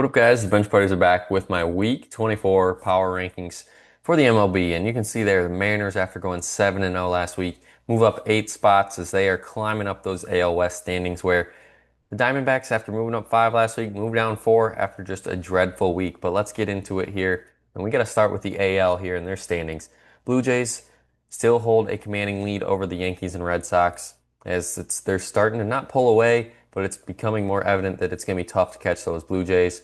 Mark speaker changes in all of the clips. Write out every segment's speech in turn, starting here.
Speaker 1: What up, guys? The Bench Parties are back with my Week 24 power rankings for the MLB. And you can see there the Mariners, after going 7-0 last week, move up 8 spots as they are climbing up those AL West standings, where the Diamondbacks, after moving up 5 last week, moved down 4 after just a dreadful week. But let's get into it here. And we got to start with the AL here in their standings. Blue Jays still hold a commanding lead over the Yankees and Red Sox as they're starting to not pull away, but it's becoming more evident that it's going to be tough to catch those Blue Jays.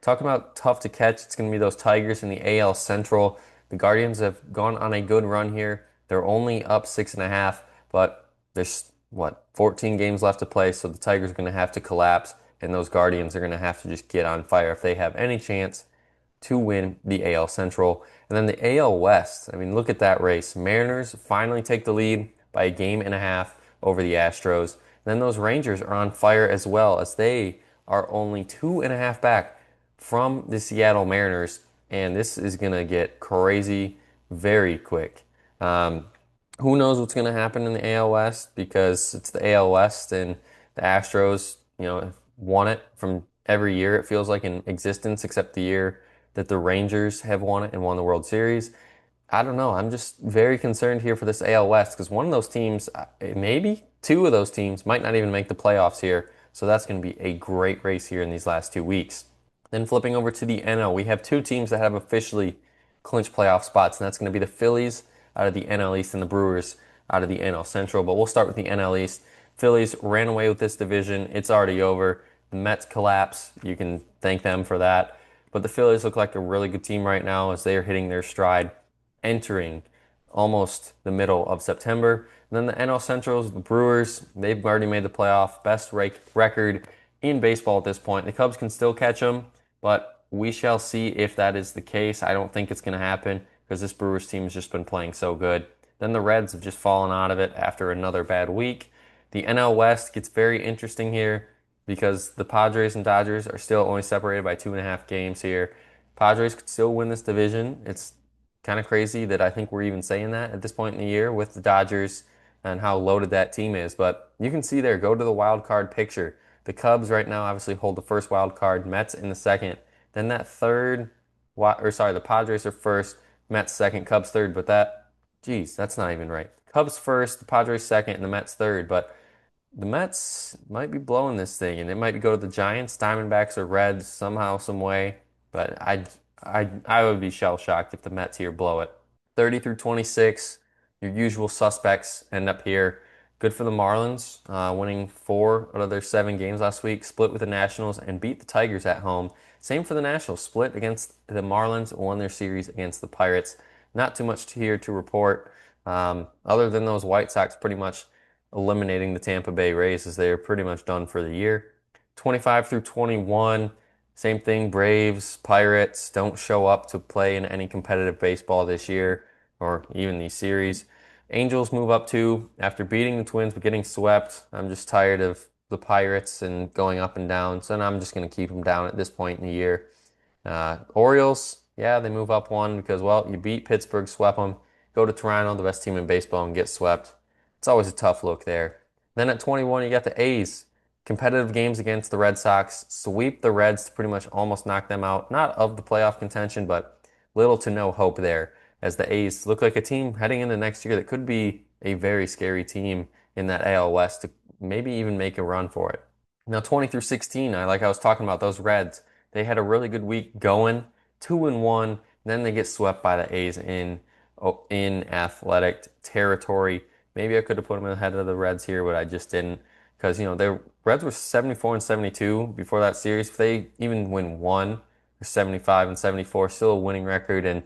Speaker 1: Talking about tough to catch, it's going to be those Tigers in the AL Central. The Guardians have gone on a good run here. They're only up 6.5, but there's 14 games left to play, so the Tigers are going to have to collapse, and those Guardians are going to have to just get on fire if they have any chance to win the AL Central. And then the AL West, I mean, look at that race. Mariners finally take the lead by a game and a half over the Astros. And then those Rangers are on fire as well, as they are only 2.5 back from the Seattle Mariners. And this is going to get crazy very quick. Um, who knows what's going to happen in the AL West, because it's the AL West and the Astros, won it from every year, it feels like, in existence, except the year that the Rangers have won it and won the World Series. I don't know. I'm just very concerned here for this AL West, because one of those teams, maybe two of those teams, might not even make the playoffs here. So that's going to be a great race here in these last 2 weeks. Then flipping over to the NL, we have two teams that have officially clinched playoff spots, and that's going to be the Phillies out of the NL East and the Brewers out of the NL Central. But we'll start with the NL East. Phillies ran away with this division. It's already over. The Mets collapse. You can thank them for that. But the Phillies look like a really good team right now as they are hitting their stride, entering almost the middle of September. And then the NL Centrals, the Brewers, they've already made the playoff. Best record in baseball at this point. The Cubs can still catch them, but we shall see if that is the case. I don't think it's going to happen because this Brewers team has just been playing so good. Then the Reds have just fallen out of it after another bad week. The NL West gets very interesting here because the Padres and Dodgers are still only separated by 2.5 games here. Padres could still win this division. It's kind of crazy that I think we're even saying that at this point in the year with the Dodgers and how loaded that team is. But you can see there, go to the wild card picture. The Cubs right now obviously hold the first wild card, Mets in the second. Then that third, the Padres are first, Mets second, Cubs third. But geez, that's not even right. Cubs first, the Padres second, and the Mets third. But the Mets might be blowing this thing, and it might go to the Giants, Diamondbacks, or Reds somehow, some way. But I would be shell shocked if the Mets here blow it. 30 through 26, your usual suspects end up here. Good for the Marlins, winning 4 out of their 7 games last week, split with the Nationals, and beat the Tigers at home. Same for the Nationals, split against the Marlins, won their series against the Pirates. Not too much here to report, other than those White Sox pretty much eliminating the Tampa Bay Rays as they are pretty much done for the year. 25 through 21, same thing. Braves, Pirates don't show up to play in any competitive baseball this year or even these series. Angels move up 2 after beating the Twins but getting swept. I'm just tired of the Pirates and going up and down, so I'm just going to keep them down at this point in the year. Orioles, yeah, they move up 1 because, well, you beat Pittsburgh, swept them, go to Toronto, the best team in baseball, and get swept. It's always a tough look there. Then at 21, you got the A's. Competitive games against the Red Sox, sweep the Reds to pretty much almost knock them out. Not of the playoff contention, but little to no hope there, as the A's look like a team heading into next year that could be a very scary team in that AL West to maybe even make a run for it. Now 20 through 16, I was talking about those Reds. They had a really good week going, 2-1, then they get swept by the A's in athletic territory. Maybe I could have put them ahead of the Reds here, but I just didn't, because the Reds were 74 and 72 before that series. If they even win one, they're 75 and 74, still a winning record. And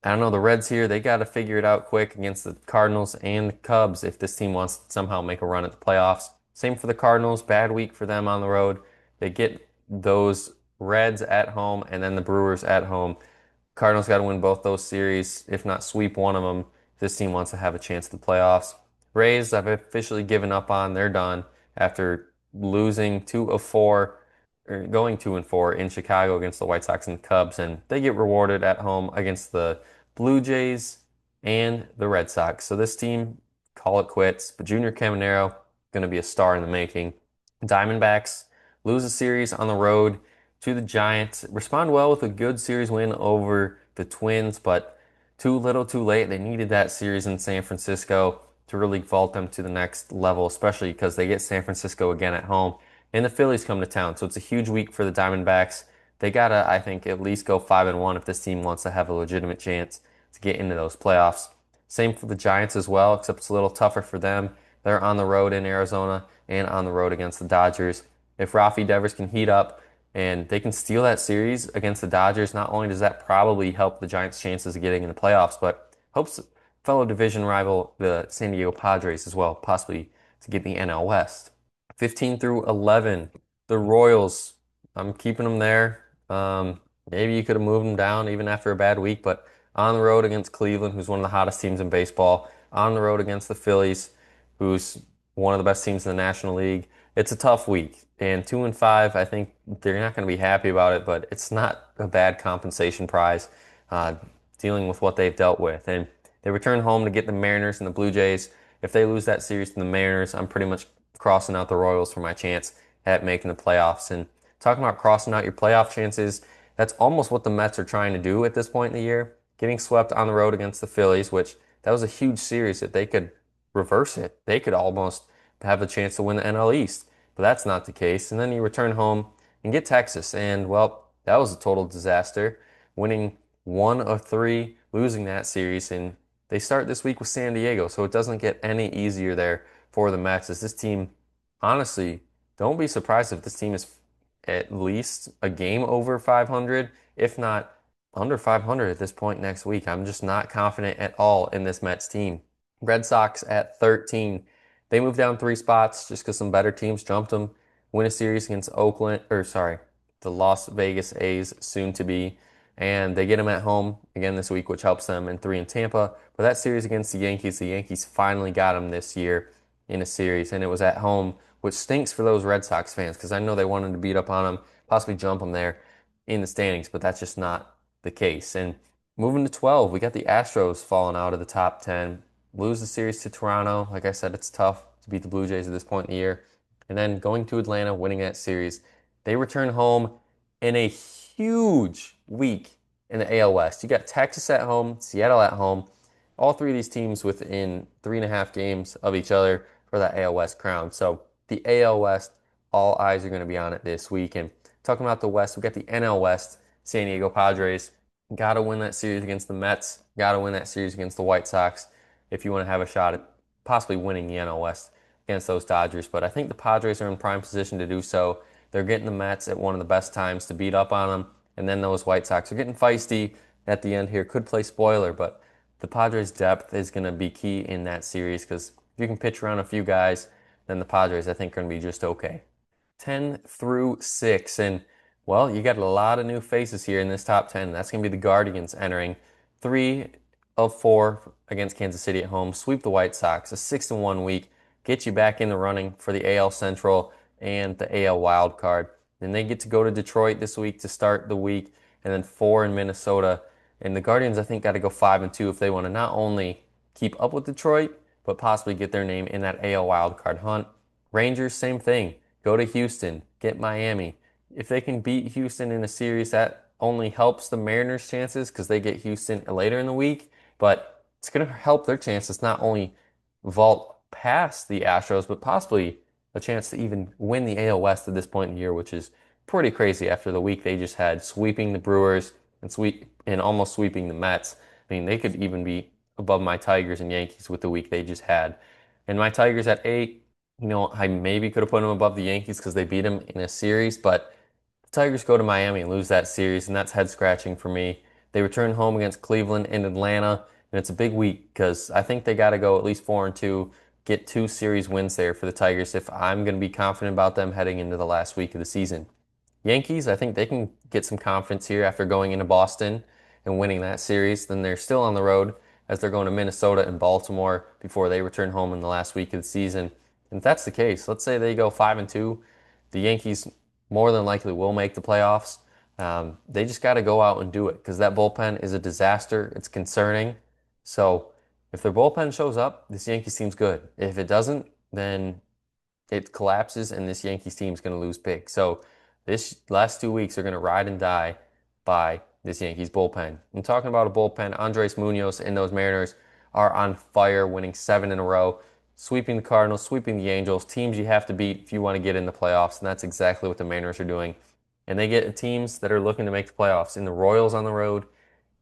Speaker 1: I don't know, the Reds here, they got to figure it out quick against the Cardinals and the Cubs if this team wants to somehow make a run at the playoffs. Same for the Cardinals, bad week for them on the road. They get those Reds at home and then the Brewers at home. Cardinals got to win both those series, if not sweep one of them, if this team wants to have a chance at the playoffs. Rays, I've officially given up on. They're done after losing 2 of 4, or going 2-4 in Chicago against the White Sox and the Cubs, and they get rewarded at home against the Blue Jays and the Red Sox. So this team, call it quits. But Junior Caminero, going to be a star in the making. Diamondbacks lose a series on the road to the Giants. Respond well with a good series win over the Twins, but too little too late. They needed that series in San Francisco to really vault them to the next level, especially because they get San Francisco again at home and the Phillies come to town. So it's a huge week for the Diamondbacks. They gotta, I think, at least go 5-1 if this team wants to have a legitimate chance to get into those playoffs. Same for the Giants as well, except it's a little tougher for them. They're on the road in Arizona and on the road against the Dodgers. If Rafi Devers can heat up and they can steal that series against the Dodgers, not only does that probably help the Giants' chances of getting in the playoffs, but helps fellow division rival the San Diego Padres as well, possibly to get the NL West. 15 through 11, the Royals. I'm keeping them there. Maybe you could have moved them down even after a bad week, but on the road against Cleveland, who's one of the hottest teams in baseball, on the road against the Phillies, who's one of the best teams in the National League. It's a tough week, and 2-5, I think they're not going to be happy about it, but it's not a bad compensation prize, uh, dealing with what they've dealt with. And they return home to get the Mariners and the Blue Jays. If they lose that series to the Mariners, I'm pretty much crossing out the Royals for my chance at making the playoffs. And talking about crossing out your playoff chances, that's almost what the Mets are trying to do at this point in the year. Getting swept on the road against the Phillies, which that was a huge series that they could reverse it. They could almost have a chance to win the NL East, but that's not the case. And then you return home and get Texas, and well, that was a total disaster, winning 1 of 3, losing that series, and they start this week with San Diego, so it doesn't get any easier there for the Mets. As this team, honestly, don't be surprised if this team is at least a game over 500, if not under 500 at this point next week. I'm just not confident at all in this Mets team. Red Sox at 13. They moved down 3 spots just because some better teams jumped them. Win a series against Oakland, or sorry, the Las Vegas A's soon to be. And they get them at home again this week, which helps them in 3 in Tampa. But that series against the Yankees finally got them this year in a series, and it was at home, which stinks for those Red Sox fans because I know they wanted to beat up on them, possibly jump them there in the standings, but that's just not the case. And moving to 12, we got the Astros falling out of the top 10, lose the series to Toronto. Like I said, it's tough to beat the Blue Jays at this point in the year. And then going to Atlanta, winning that series. They return home in a huge week in the AL West. You got Texas at home, Seattle at home. All 3 of these teams within 3.5 games of each other for that AL West crown. So the AL West, all eyes are going to be on it this week. And talking about the West, we got the NL West, San Diego Padres. Got to win that series against the Mets. Got to win that series against the White Sox if you want to have a shot at possibly winning the NL West against those Dodgers. But I think the Padres are in prime position to do so. They're getting the Mets at one of the best times to beat up on them. And then those White Sox are getting feisty at the end here. Could play spoiler, but the Padres' depth is going to be key in that series because if you can pitch around a few guys, then the Padres, I think, are going to be just okay. 10 through 6. And, well, you got a lot of new faces here in this top 10. That's going to be the Guardians entering 3 of 4 against Kansas City at home. Sweep the White Sox, a 6-1 week. Get you back in the running for the AL Central and the AL Wild Card. Then they get to go to Detroit this week to start the week, and then 4 in Minnesota. And the Guardians, I think, got to go 5-2 if they want to not only keep up with Detroit, but possibly get their name in that AL Wild Card hunt. Rangers, same thing. Go to Houston, get Miami. If they can beat Houston in a series, that only helps the Mariners' chances because they get Houston later in the week, but it's going to help their chances not only vault past the Astros, but possibly a chance to even win the AL West at this point in the year, which is pretty crazy after the week they just had, sweeping the Brewers and almost sweeping the Mets. I mean, they could even be above my Tigers and Yankees with the week they just had. And my Tigers at 8, I maybe could have put them above the Yankees because they beat them in a series, but the Tigers go to Miami and lose that series, and that's head scratching for me. They return home against Cleveland and Atlanta, and it's a big week because I think they got to go at least 4-2, get 2 series wins there for the Tigers if I'm going to be confident about them heading into the last week of the season. Yankees, I think they can get some confidence here after going into Boston and winning that series. Then they're still on the road as they're going to Minnesota and Baltimore before they return home in the last week of the season. And if that's the case, let's say they go 5-2, the Yankees more than likely will make the playoffs. They just got to go out and do it because that bullpen is a disaster. It's concerning. So if their bullpen shows up, this Yankees team's good. If it doesn't, then it collapses and this Yankees team is going to lose big. So this last 2 weeks are going to ride and die by this Yankees bullpen. I'm talking about a bullpen. Andres Munoz and those Mariners are on fire, winning 7 in a row, sweeping the Cardinals, sweeping the Angels, teams you have to beat if you want to get in the playoffs, and that's exactly what the Mariners are doing. And they get teams that are looking to make the playoffs in the Royals on the road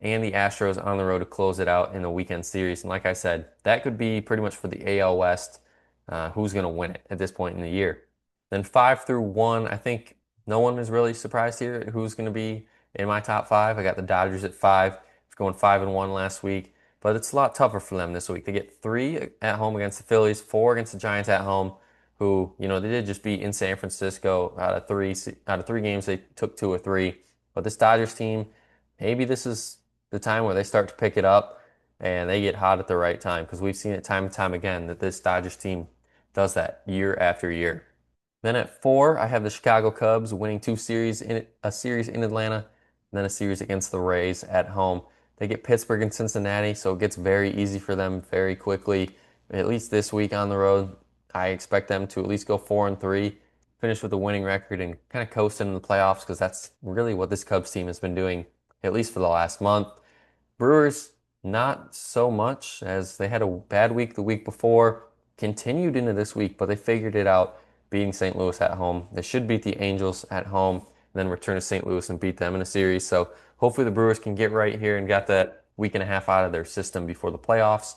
Speaker 1: and the Astros on the road to close it out in the weekend series. And like I said, that could be pretty much for the AL West, who's going to win it at this point in the year. Then 5 through 1, I think no one is really surprised here at who's going to be in my top five. I got the Dodgers at 5, going 5-1 last week, but it's a lot tougher for them this week. They get 3 at home against the Phillies, 4 against the Giants at home, who, they did just beat in San Francisco out of three games. They took 2 or 3, but this Dodgers team, maybe this is the time where they start to pick it up and they get hot at the right time, because we've seen it time and time again that this Dodgers team does that year after year. Then at 4, I have the Chicago Cubs winning a series in Atlanta, and then a series against the Rays at home. They get Pittsburgh and Cincinnati, so it gets very easy for them very quickly. At least this week on the road, I expect them to at least go 4-3, finish with a winning record, and kind of coast into the playoffs, because that's really what this Cubs team has been doing, at least for the last month. Brewers, not so much, as they had a bad week the week before, continued into this week, but they figured it out, beating St. Louis at home. They should beat the Angels at home, and then return to St. Louis and beat them in a series. So hopefully the Brewers can get right here and got that week and a half out of their system before the playoffs.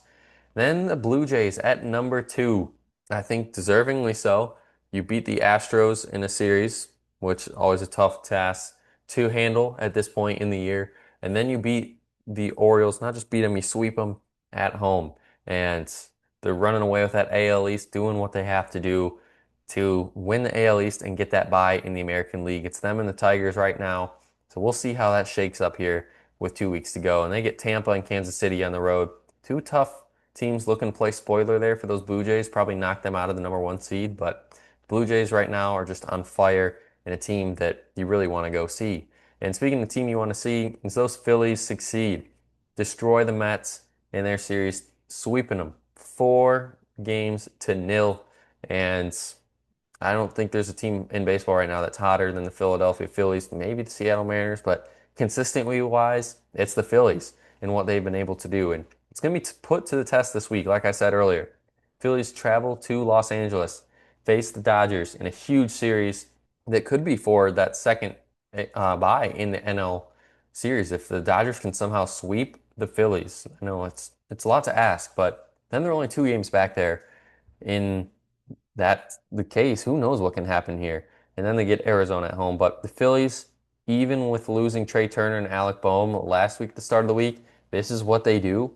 Speaker 1: Then the Blue Jays at number 2. I think deservingly so. You beat the Astros in a series, which is always a tough task to handle at this point in the year. And then you beat the Orioles, not just beat them, you sweep them at home. And they're running away with that AL East, doing what they have to do to win the AL East and get that bye in the American League. It's them and the Tigers right now. So we'll see how that shakes up here with 2 weeks to go. And they get Tampa and Kansas City on the road. 2 tough teams looking to play spoiler there for those Blue Jays. Probably knock them out of the number 1 seed. But Blue Jays right now are just on fire, and a team that you really want to go see. And speaking of the team you want to see, is those Phillies succeed, destroy the Mets in their series, sweeping them 4-0. And I don't think there's a team in baseball right now that's hotter than the Philadelphia Phillies, maybe the Seattle Mariners, but consistently wise, it's the Phillies and what they've been able to do. And it's going to be put to the test this week, like I said earlier. Phillies travel to Los Angeles, face the Dodgers in a huge series that could be for that second bye in the NL series. If the Dodgers can somehow sweep the Phillies, I know it's a lot to ask, but then they're only 2 games back there. In that's the case, who knows what can happen here? And then they get Arizona at home. But the Phillies, even with losing Trey Turner and Alec Boehm last week at the start of the week, this is what they do.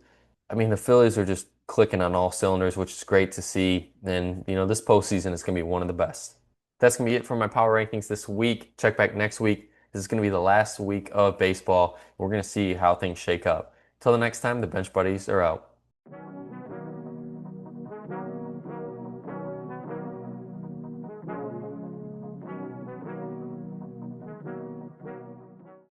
Speaker 1: I mean, the Phillies are just clicking on all cylinders, which is great to see. And, this postseason is going to be one of the best. That's going to be it for my power rankings this week. Check back next week. This is going to be the last week of baseball. We're going to see how things shake up. Till the next time, the Bench Buddies are out.